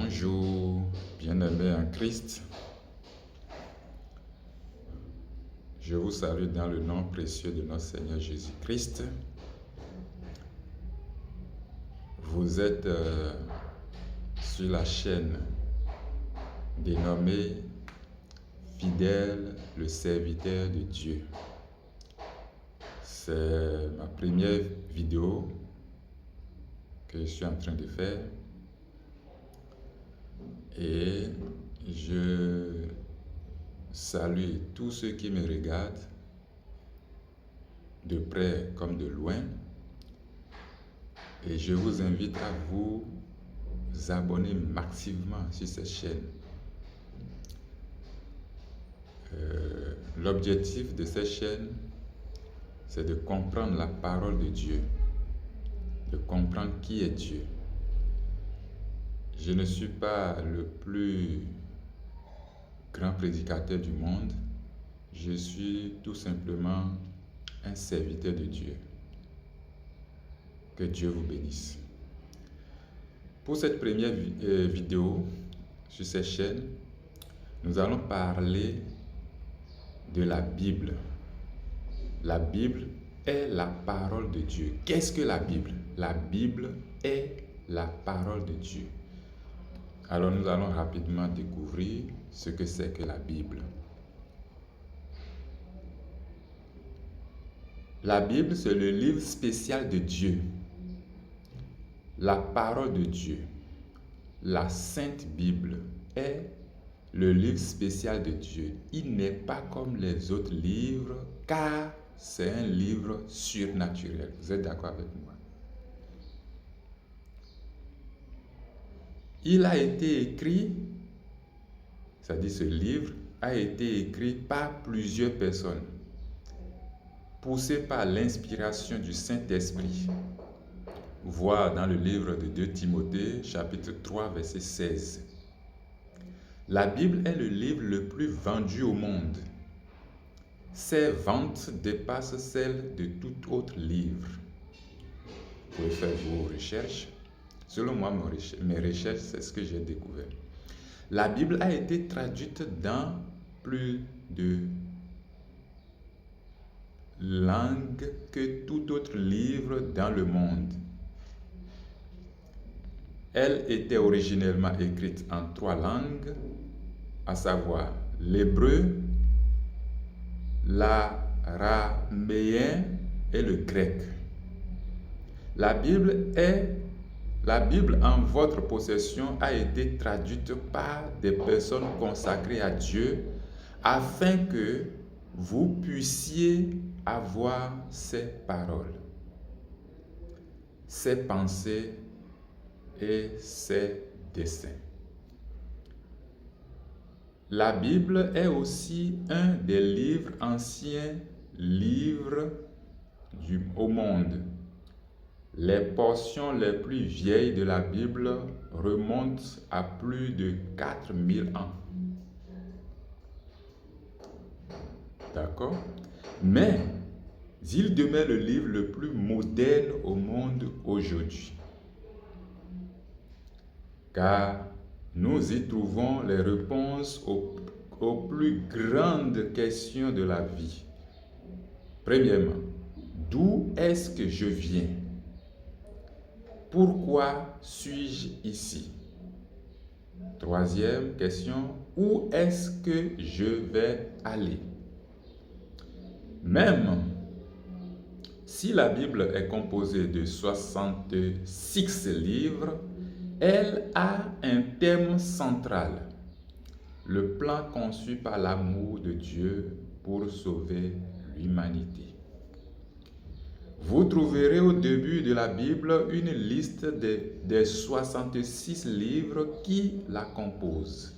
Bonjour, bien-aimés en Christ. Je vous salue dans le nom précieux de notre Seigneur Jésus-Christ. Vous êtes sur la chaîne dénommée Fidèle, le serviteur de Dieu. C'est ma première vidéo que je suis en train de faire. Et je salue tous ceux qui me regardent, de près comme de loin. Et je vous invite à vous abonner massivement sur cette chaîne. L'objectif de cette chaîne, c'est de comprendre la parole de Dieu, de comprendre qui est Dieu. Je ne suis pas le plus grand prédicateur du monde, je suis tout simplement un serviteur de Dieu. Que Dieu vous bénisse. Pour cette première vidéo sur cette chaîne, nous allons parler de la Bible. La Bible est la parole de Dieu. Qu'est-ce que la Bible? La Bible est la parole de Dieu. Alors nous allons rapidement découvrir ce que c'est que la Bible. La Bible, c'est le livre spécial de Dieu, la parole de Dieu. La Sainte Bible est le livre spécial de Dieu. Il n'est pas comme les autres livres, car c'est un livre surnaturel. Vous êtes d'accord avec moi? Il a été écrit, c'est-à-dire ce livre a été écrit par plusieurs personnes, poussé par l'inspiration du Saint-Esprit. Voir dans le livre de 2 Timothée, chapitre 3, verset 16. La Bible est le livre le plus vendu au monde. Ses ventes dépassent celles de tout autre livre. Vous pouvez faire vos recherches. Selon moi, mes recherches, c'est ce que j'ai découvert. La Bible a été traduite dans plus de langues que tout autre livre dans le monde. Elle était originellement écrite en 3 langues, à savoir l'hébreu, l'araméen et le grec. La Bible en votre possession a été traduite par des personnes consacrées à Dieu afin que vous puissiez avoir ses paroles, ses pensées et ses desseins. La Bible est aussi un des livres anciens livres au monde. Les portions les plus vieilles de la Bible remontent à plus de 4000 ans. D'accord? Mais il demeure le livre le plus moderne au monde aujourd'hui. Car nous y trouvons les réponses aux plus grandes questions de la vie. Premièrement, d'où est-ce que je viens? Pourquoi suis-je ici? Troisième question, où est-ce que je vais aller? Même si la Bible est composée de 66 livres, elle a un thème central, le plan conçu par l'amour de Dieu pour sauver l'humanité. Vous trouverez au début de la Bible une liste des 66 livres qui la composent.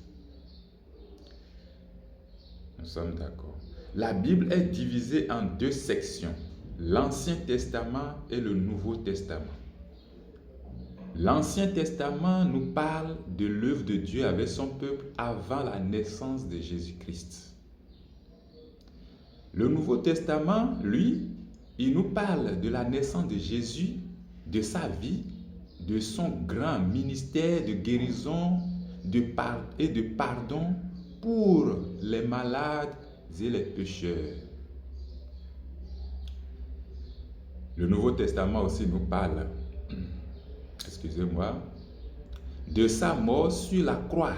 Nous sommes d'accord. La Bible est divisée en 2 sections, l'Ancien Testament et le Nouveau Testament. L'Ancien Testament nous parle de l'œuvre de Dieu avec son peuple avant la naissance de Jésus-Christ. Le Nouveau Testament, lui, il nous parle de la naissance de Jésus, de sa vie, de son grand ministère de guérison et de pardon pour les malades et les pécheurs. Le Nouveau Testament aussi nous parle, excusez-moi, de sa mort sur la croix,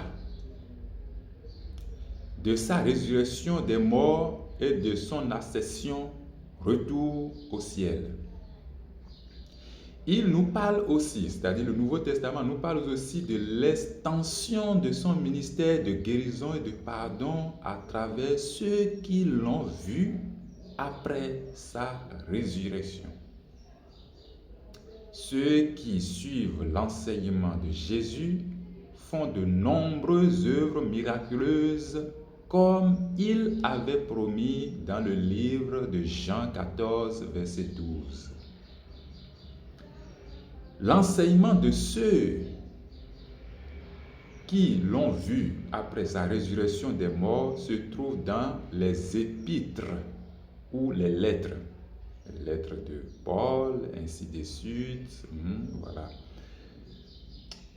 de sa résurrection des morts et de son ascension, retour au ciel. Il nous parle aussi, c'est-à-dire le Nouveau Testament nous parle aussi de l'extension de son ministère de guérison et de pardon à travers ceux qui l'ont vu après sa résurrection. Ceux qui suivent l'enseignement de Jésus font de nombreuses œuvres miraculeuses comme il avait promis dans le livre de Jean 14, verset 12. L'enseignement de ceux qui l'ont vu après sa résurrection des morts se trouve dans les épîtres ou les lettres. Les lettres de Paul, ainsi de suite. Voilà.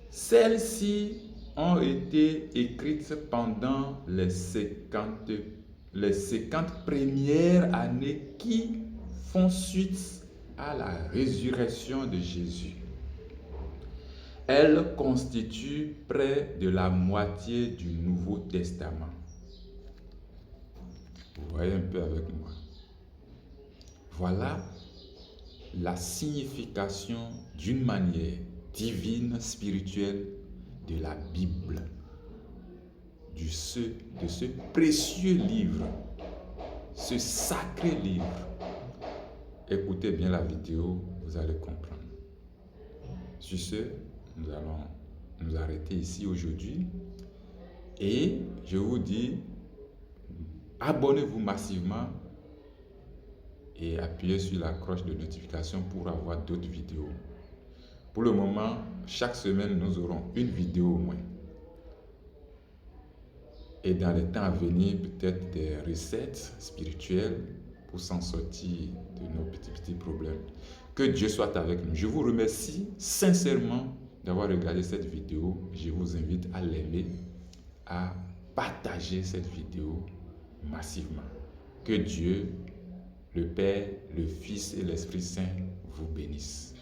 Celles-ci ont été écrites pendant les 50 premières années qui font suite à la résurrection de Jésus. Elles constituent près de la moitié du Nouveau Testament. Vous voyez un peu avec moi. Voilà la signification d'une manière divine, spirituelle de la Bible, de ce précieux livre, ce sacré livre. Écoutez bien la vidéo, vous allez comprendre. Sur ce, nous allons nous arrêter ici aujourd'hui et je vous dis, abonnez-vous massivement et appuyez sur la cloche de notification pour avoir d'autres vidéos. Pour le moment, chaque semaine, nous aurons une vidéo au moins. Et dans les temps à venir, peut-être des recettes spirituelles pour s'en sortir de nos petits problèmes. Que Dieu soit avec nous. Je vous remercie sincèrement d'avoir regardé cette vidéo. Je vous invite à l'aimer, à partager cette vidéo massivement. Que Dieu, le Père, le Fils et l'Esprit Saint vous bénissent.